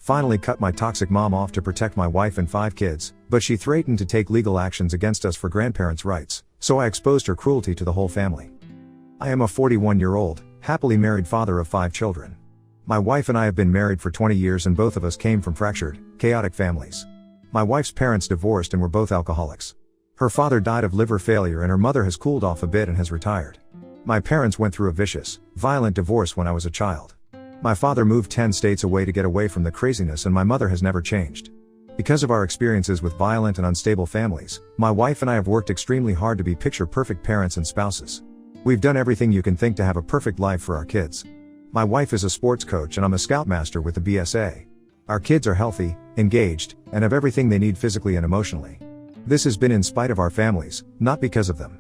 Finally cut my toxic mom off to protect my wife and 5 kids, but she threatened to take legal actions against us for grandparents' rights, so I exposed her cruelty to the whole family. I am a 41-year-old, happily married father of 5 children. My wife and I have been married for 20 years and both of us came from fractured, chaotic families. My wife's parents divorced and were both alcoholics. Her father died of liver failure and her mother has cooled off a bit and has retired. My parents went through a vicious, violent divorce when I was a child. My father moved 10 states away to get away from the craziness and my mother has never changed. Because of our experiences with violent and unstable families, my wife and I have worked extremely hard to be picture-perfect parents and spouses. We've done everything you can think to have a perfect life for our kids. My wife is a sports coach and I'm a scoutmaster with the BSA. Our kids are healthy, engaged, and have everything they need physically and emotionally. This has been in spite of our families, not because of them.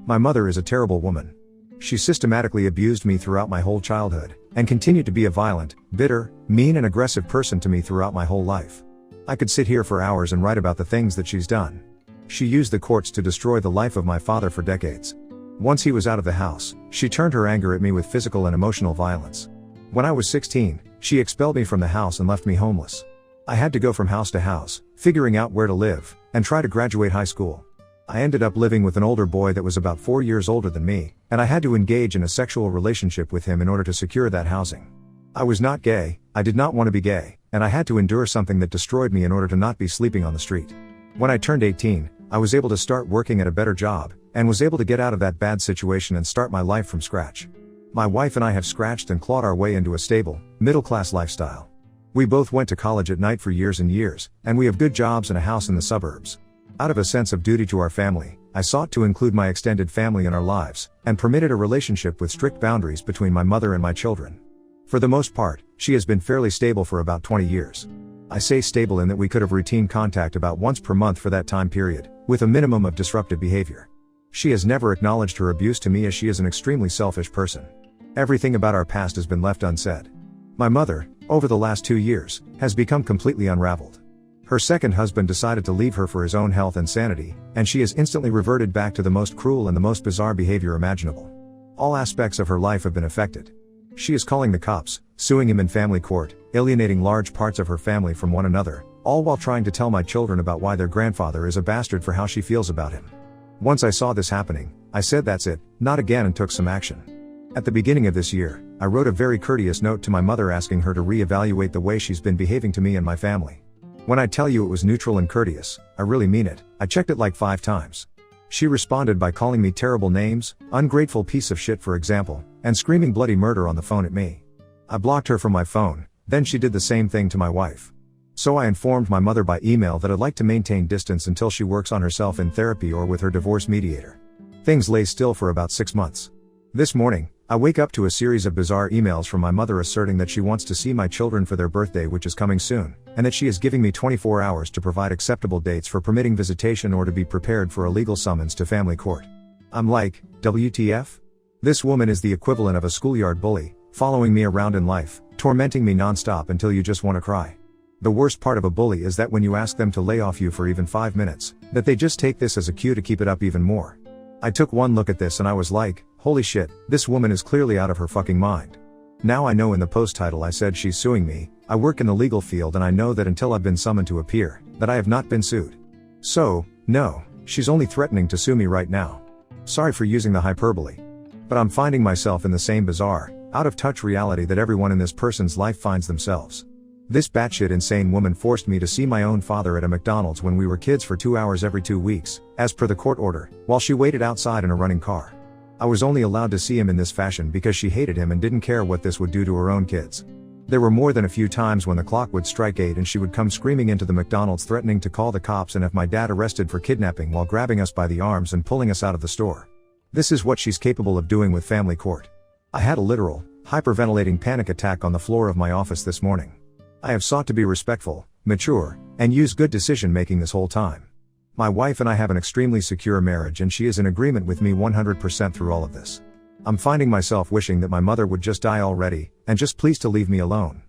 My mother is a terrible woman. She systematically abused me throughout my whole childhood, and continued to be a violent, bitter, mean and aggressive person to me throughout my whole life. I could sit here for hours and write about the things that she's done. She used the courts to destroy the life of my father for decades. Once he was out of the house, she turned her anger at me with physical and emotional violence. When I was 16, she expelled me from the house and left me homeless. I had to go from house to house, figuring out where to live, and try to graduate high school. I ended up living with an older boy that was about 4 years older than me, and I had to engage in a sexual relationship with him in order to secure that housing. I was not gay, I did not want to be gay, and I had to endure something that destroyed me in order to not be sleeping on the street. When I turned 18, I was able to start working at a better job, and was able to get out of that bad situation and start my life from scratch. My wife and I have scratched and clawed our way into a stable, middle-class lifestyle. We both went to college at night for years and years, and we have good jobs and a house in the suburbs. Out of a sense of duty to our family, I sought to include my extended family in our lives, and permitted a relationship with strict boundaries between my mother and my children. For the most part, she has been fairly stable for about 20 years. I say stable in that we could have routine contact about once per month for that time period, with a minimum of disruptive behavior. She has never acknowledged her abuse to me as she is an extremely selfish person. Everything about our past has been left unsaid. My mother, over the last 2 years, has become completely unraveled. Her second husband decided to leave her for his own health and sanity, and she has instantly reverted back to the most cruel and the most bizarre behavior imaginable. All aspects of her life have been affected. She is calling the cops, suing him in family court, alienating large parts of her family from one another, all while trying to tell my children about why their grandfather is a bastard for how she feels about him. Once I saw this happening, I said that's it, not again, and took some action. At the beginning of this year, I wrote a very courteous note to my mother asking her to re-evaluate the way she's been behaving to me and my family. When I tell you it was neutral and courteous, I really mean it. I checked it like 5 times. She responded by calling me terrible names, ungrateful piece of shit for example, and screaming bloody murder on the phone at me. I blocked her from my phone, then she did the same thing to my wife. So I informed my mother by email that I'd like to maintain distance until she works on herself in therapy or with her divorce mediator. Things lay still for about 6 months. This morning, I wake up to a series of bizarre emails from my mother asserting that she wants to see my children for their birthday, which is coming soon, and that she is giving me 24 hours to provide acceptable dates for permitting visitation or to be prepared for a legal summons to family court. I'm like, WTF? This woman is the equivalent of a schoolyard bully, following me around in life, tormenting me nonstop until you just want to cry. The worst part of a bully is that when you ask them to lay off you for even 5 minutes, that they just take this as a cue to keep it up even more. I took one look at this and I was like, holy shit, this woman is clearly out of her fucking mind. Now I know in the post title I said she's suing me. I work in the legal field and I know that until I've been summoned to appear, that I have not been sued. So, no, she's only threatening to sue me right now. Sorry for using the hyperbole. But I'm finding myself in the same bizarre, out of touch reality that everyone in this person's life finds themselves. This batshit insane woman forced me to see my own father at a McDonald's when we were kids for 2 hours every 2 weeks, as per the court order, while she waited outside in a running car. I was only allowed to see him in this fashion because she hated him and didn't care what this would do to her own kids. There were more than a few times when the clock would strike 8 and she would come screaming into the McDonald's threatening to call the cops and have my dad arrested for kidnapping while grabbing us by the arms and pulling us out of the store. This is what she's capable of doing with family court. I had a literal, hyperventilating panic attack on the floor of my office this morning. I have sought to be respectful, mature, and use good decision making this whole time. My wife and I have an extremely secure marriage and she is in agreement with me 100% through all of this. I'm finding myself wishing that my mother would just die already, and just please to leave me alone.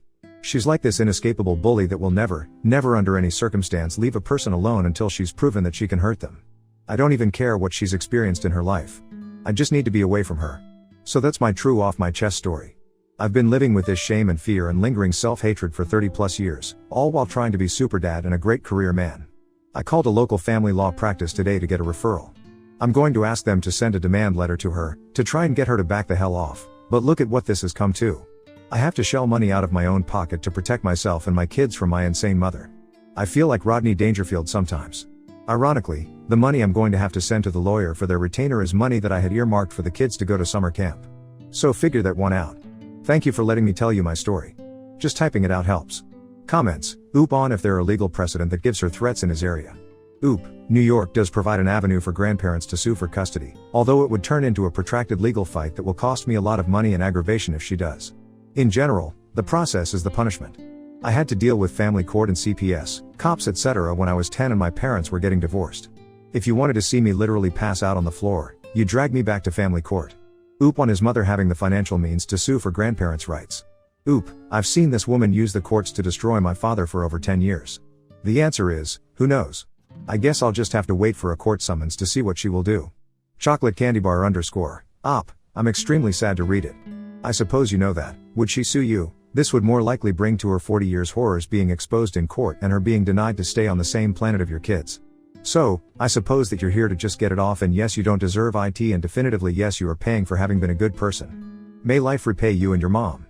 She's like this inescapable bully that will never under any circumstance leave a person alone until she's proven that she can hurt them. I don't even care what she's experienced in her life. I just need to be away from her. So that's my true off my chest story. I've been living with this shame and fear and lingering self-hatred for 30 plus years, all while trying to be super dad and a great career man. I called a local family law practice today to get a referral. I'm going to ask them to send a demand letter to her, to try and get her to back the hell off, but look at what this has come to. I have to shell money out of my own pocket to protect myself and my kids from my insane mother. I feel like Rodney Dangerfield sometimes. Ironically, the money I'm going to have to send to the lawyer for their retainer is money that I had earmarked for the kids to go to summer camp. So figure that one out. Thank you for letting me tell you my story. Just typing it out helps. Comments: Oop on if there are legal precedent that gives her threats in his area. Oop, New York does provide an avenue for grandparents to sue for custody, although it would turn into a protracted legal fight that will cost me a lot of money and aggravation if she does. In general, the process is the punishment. I had to deal with family court and CPS, cops etc. when I was 10 and my parents were getting divorced. If you wanted to see me literally pass out on the floor, you drag me back to family court. Oop on his mother having the financial means to sue for grandparents' rights. Oop, I've seen this woman use the courts to destroy my father for over 10 years. The answer is, who knows? I guess I'll just have to wait for a court summons to see what she will do. Chocolate candy bar _ op, I'm extremely sad to read it. I suppose you know that. Would she sue you? This would more likely bring to her 40 years horrors being exposed in court and her being denied to stay on the same planet of your kids. So, I suppose that you're here to just get it off, and yes, you don't deserve it, and definitively yes, you are paying for having been a good person. May life repay you and your mom.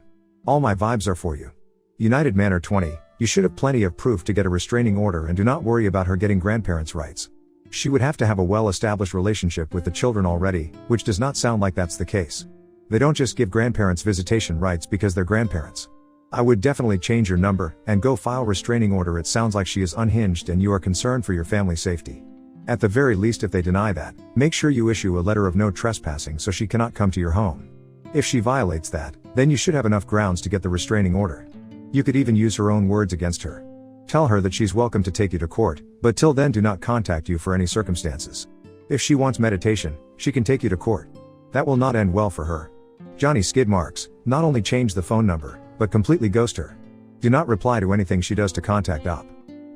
All my vibes are for you. United Manor 20, you should have plenty of proof to get a restraining order, and do not worry about her getting grandparents' rights. She would have to have a well-established relationship with the children already, which does not sound like that's the case. They don't just give grandparents visitation rights because they're grandparents. I would definitely change your number, and go file restraining order. It sounds like she is unhinged and you are concerned for your family's safety. At the very least, if they deny that, make sure you issue a letter of no trespassing so she cannot come to your home. If she violates that, then you should have enough grounds to get the restraining order. You could even use her own words against her. Tell her that she's welcome to take you to court, but till then do not contact you for any circumstances. If she wants meditation, she can take you to court. That will not end well for her. Johnny skid marks, not only change the phone number, but completely ghost her. Do not reply to anything she does to contact op.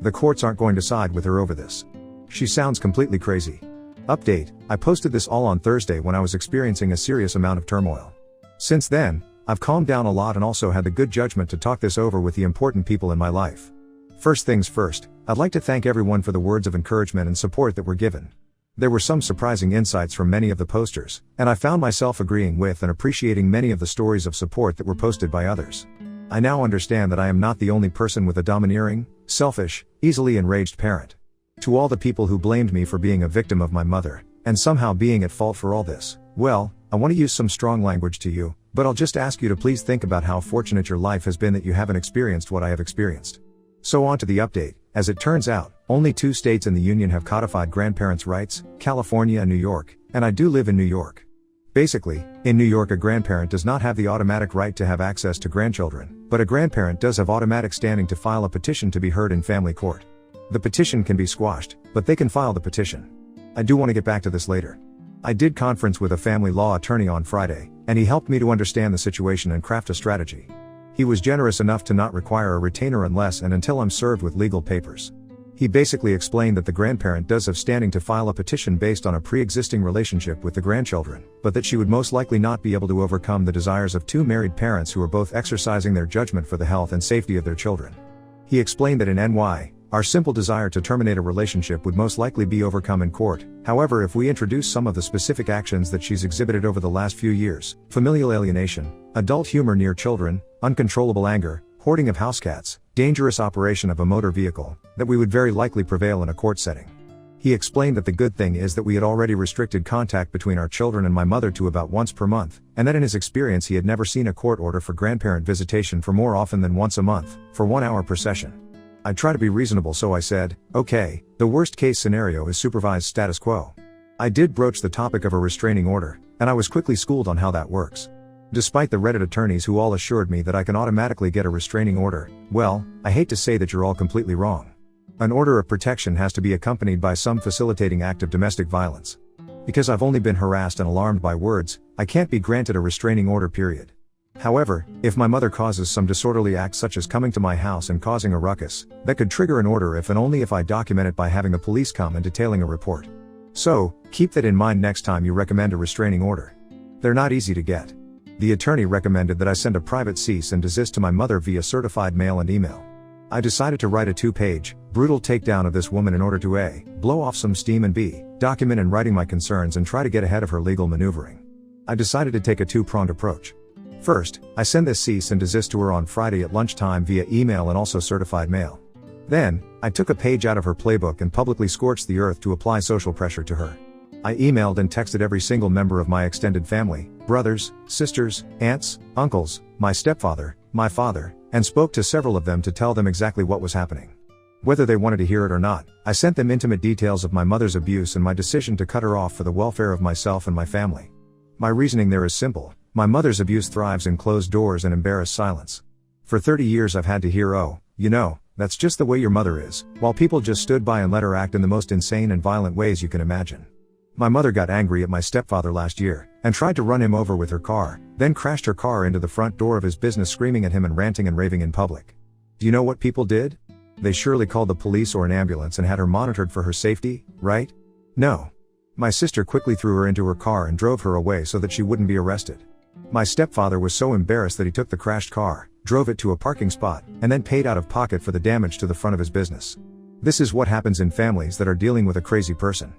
The courts aren't going to side with her over this. She sounds completely crazy. Update, I posted this all on Thursday when I was experiencing a serious amount of turmoil. Since then, I've calmed down a lot and also had the good judgment to talk this over with the important people in my life. First things first, I'd like to thank everyone for the words of encouragement and support that were given. There were some surprising insights from many of the posters, and I found myself agreeing with and appreciating many of the stories of support that were posted by others. I now understand that I am not the only person with a domineering, selfish, easily enraged parent. To all the people who blamed me for being a victim of my mother, and somehow being at fault for all this, well, I want to use some strong language to you, but I'll just ask you to please think about how fortunate your life has been that you haven't experienced what I have experienced. So on to the update. As it turns out, only 2 states in the union have codified grandparents' rights, California and New York, and I do live in New York. Basically, in New York a grandparent does not have the automatic right to have access to grandchildren, but a grandparent does have automatic standing to file a petition to be heard in family court. The petition can be squashed, but they can file the petition. I do want to get back to this later. I did conference with a family law attorney on Friday, and he helped me to understand the situation and craft a strategy. He was generous enough to not require a retainer unless and until I'm served with legal papers. He basically explained that the grandparent does have standing to file a petition based on a pre-existing relationship with the grandchildren, but that she would most likely not be able to overcome the desires of 2 married parents who are both exercising their judgment for the health and safety of their children. He explained that in NY, our simple desire to terminate a relationship would most likely be overcome in court. However, if we introduce some of the specific actions that she's exhibited over the last few years, familial alienation, adult humor near children, uncontrollable anger, hoarding of house cats, dangerous operation of a motor vehicle, that we would very likely prevail in a court setting. He explained that the good thing is that we had already restricted contact between our children and my mother to about once per month, and that in his experience he had never seen a court order for grandparent visitation for more often than once a month, for 1 hour per session. I try to be reasonable, so I said, okay, the worst case scenario is supervised status quo. I did broach the topic of a restraining order, and I was quickly schooled on how that works. Despite the Reddit attorneys who all assured me that I can automatically get a restraining order, well, I hate to say that you're all completely wrong. An order of protection has to be accompanied by some facilitating act of domestic violence. Because I've only been harassed and alarmed by words, I can't be granted a restraining order, period. However, if my mother causes some disorderly act such as coming to my house and causing a ruckus, that could trigger an order if and only if I document it by having the police come and detailing a report. So, keep that in mind next time you recommend a restraining order. They're not easy to get. The attorney recommended that I send a private cease and desist to my mother via certified mail and email. I decided to write a 2-page, brutal takedown of this woman in order to A. blow off some steam and B. document in writing my concerns and try to get ahead of her legal maneuvering. I decided to take a two-pronged approach. First, I send this cease and desist to her on Friday at lunchtime via email and also certified mail. Then, I took a page out of her playbook and publicly scorched the earth to apply social pressure to her. I emailed and texted every single member of my extended family, brothers, sisters, aunts, uncles, my stepfather, my father, and spoke to several of them to tell them exactly what was happening. Whether they wanted to hear it or not, I sent them intimate details of my mother's abuse and my decision to cut her off for the welfare of myself and my family. My reasoning there is simple: my mother's abuse thrives in closed doors and embarrassed silence. For 30 years I've had to hear, "Oh, you know, that's just the way your mother is," while people just stood by and let her act in the most insane and violent ways you can imagine. My mother got angry at my stepfather last year, and tried to run him over with her car, then crashed her car into the front door of his business screaming at him and ranting and raving in public. Do you know what people did? They surely called the police or an ambulance and had her monitored for her safety, right? No. My sister quickly threw her into her car and drove her away so that she wouldn't be arrested. My stepfather was so embarrassed that he took the crashed car, drove it to a parking spot, and then paid out of pocket for the damage to the front of his business. This is what happens in families that are dealing with a crazy person.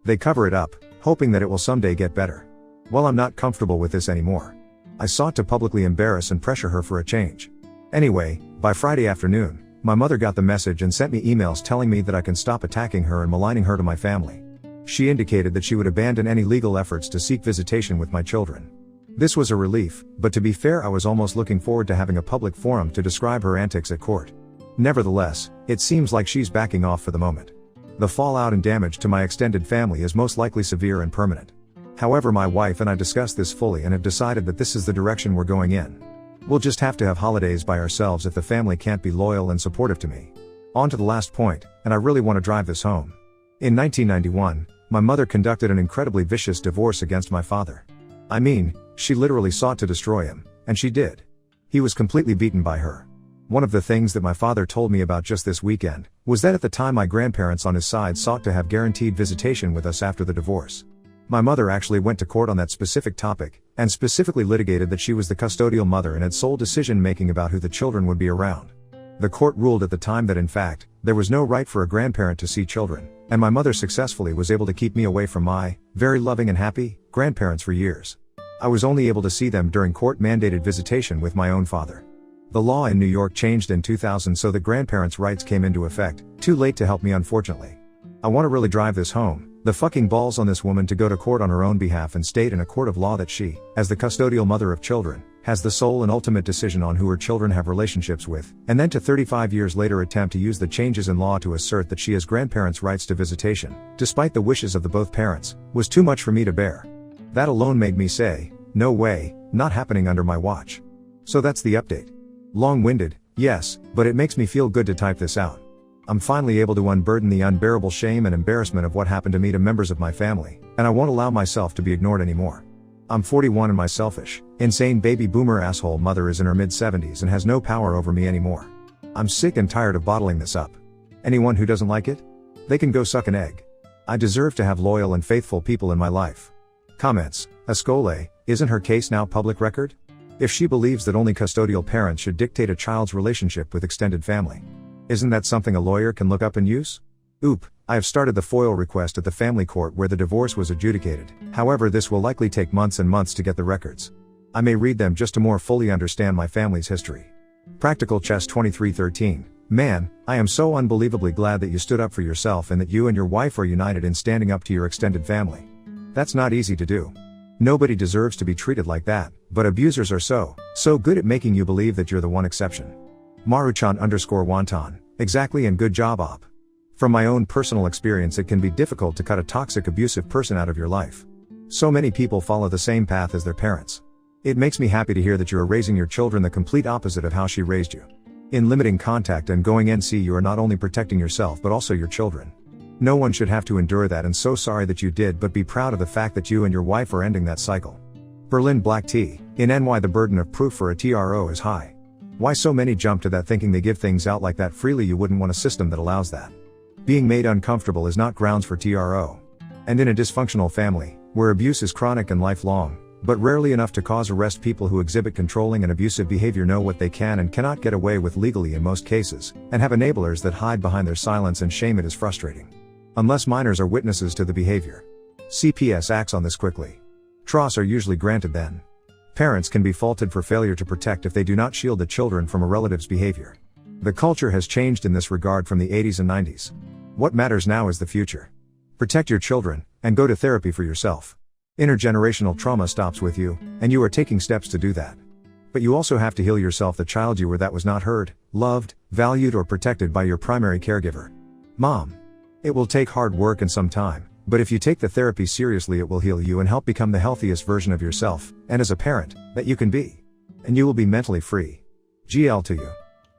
They cover it up, hoping that it will someday get better. Well, I'm not comfortable with this anymore. I sought to publicly embarrass and pressure her for a change. Anyway, by Friday afternoon, my mother got the message and sent me emails telling me that I can stop attacking her and maligning her to my family. She indicated that she would abandon any legal efforts to seek visitation with my children. This was a relief, but to be fair, I was almost looking forward to having a public forum to describe her antics at court. Nevertheless, it seems like she's backing off for the moment. The fallout and damage to my extended family is most likely severe and permanent. However, my wife and I discussed this fully and have decided that this is the direction we're going in. We'll just have to have holidays by ourselves if the family can't be loyal and supportive to me. On to the last point, and I really want to drive this home. In 1991, my mother conducted an incredibly vicious divorce against my father. I mean, she literally sought to destroy him, and she did. He was completely beaten by her. One of the things that my father told me about just this weekend was that at the time my grandparents on his side sought to have guaranteed visitation with us after the divorce. My mother actually went to court on that specific topic, and specifically litigated that she was the custodial mother and had sole decision making about who the children would be around. The court ruled at the time that in fact, there was no right for a grandparent to see children, and my mother successfully was able to keep me away from my very loving and happy grandparents for years. I was only able to see them during court-mandated visitation with my own father. The law in New York changed in 2000 so that grandparents' rights came into effect, too late to help me unfortunately. I want to really drive this home, the fucking balls on this woman to go to court on her own behalf and state in a court of law that she, as the custodial mother of children, has the sole and ultimate decision on who her children have relationships with, and then to 35 years later attempt to use the changes in law to assert that she has grandparents' rights to visitation, despite the wishes of the both parents, was too much for me to bear. That alone made me say, no way, not happening under my watch. So that's the update. Long-winded, yes, but it makes me feel good to type this out. I'm finally able to unburden the unbearable shame and embarrassment of what happened to me to members of my family, and I won't allow myself to be ignored anymore. I'm 41 and my selfish, insane baby boomer asshole mother is in her mid-70s and has no power over me anymore. I'm sick and tired of bottling this up. Anyone who doesn't like it? They can go suck an egg. I deserve to have loyal and faithful people in my life. Comments: Ascole, isn't her case now public record? If she believes that only custodial parents should dictate a child's relationship with extended family, isn't that something a lawyer can look up and use? Oop, I have started the FOIL request at the family court where the divorce was adjudicated. However, this will likely take months and months to get the records. I may read them just to more fully understand my family's history. Practical Chess 2313. Man, I am so unbelievably glad that you stood up for yourself and that you and your wife are united in standing up to your extended family. That's not easy to do. Nobody deserves to be treated like that, but abusers are so good at making you believe that you're the one exception. Maruchan_Wonton, exactly, and good job op. From my own personal experience, it can be difficult to cut a toxic abusive person out of your life. So many people follow the same path as their parents. It makes me happy to hear that you are raising your children the complete opposite of how she raised you. In limiting contact and going NC, you are not only protecting yourself but also your children. No one should have to endure that, and so sorry that you did, but be proud of the fact that you and your wife are ending that cycle. Berlin Black Tea. In NY, the burden of proof for a TRO is high. Why so many jump to that thinking they give things out like that freely? You wouldn't want a system that allows that. Being made uncomfortable is not grounds for TRO. And in a dysfunctional family, where abuse is chronic and lifelong, but rarely enough to cause arrest. People who exhibit controlling and abusive behavior know what they can and cannot get away with legally in most cases, and have enablers that hide behind their silence and shame. It is frustrating. Unless minors are witnesses to the behavior. CPS acts on this quickly. TROS are usually granted then. Parents can be faulted for failure to protect if they do not shield the children from a relative's behavior. The culture has changed in this regard from the 80s and 90s. What matters now is the future. Protect your children, and go to therapy for yourself. Intergenerational trauma stops with you, and you are taking steps to do that. But you also have to heal yourself, the child you were that was not heard, loved, valued, or protected by your primary caregiver. Mom. It will take hard work and some time, but if you take the therapy seriously, it will heal you and help become the healthiest version of yourself, and as a parent, that you can be. And you will be mentally free. GL to you.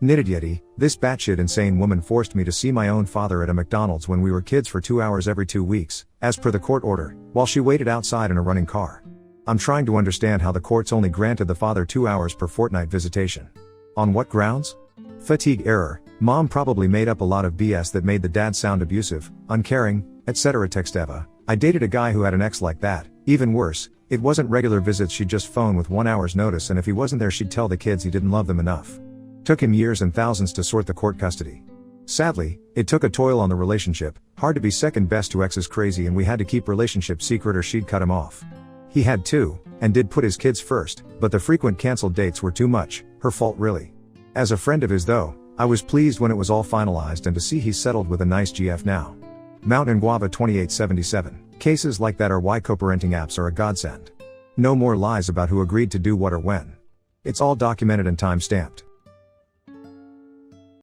Knitted Yeti, this batshit insane woman forced me to see my own father at a McDonald's when we were kids for 2 hours every 2 weeks, as per the court order, while she waited outside in a running car. I'm trying to understand how the courts only granted the father 2 hours per fortnight visitation. On what grounds? Fatigue error. Mom probably made up a lot of BS that made the dad sound abusive, uncaring, etc. Text Eva, I dated a guy who had an ex like that. Even worse, it wasn't regular visits, she'd just phone with 1 hour's notice, and if he wasn't there she'd tell the kids he didn't love them enough. Took him years and thousands to sort the court custody. Sadly, it took a toll on the relationship. Hard to be second best to exes, crazy, and we had to keep relationship secret or she'd cut him off. He had to, and did put his kids first, but the frequent canceled dates were too much, her fault really. As a friend of his though, I was pleased when it was all finalized and to see he's settled with a nice GF now. Mountain Guava 2877. Cases like that are why co-parenting apps are a godsend. No more lies about who agreed to do what or when. It's all documented and time-stamped.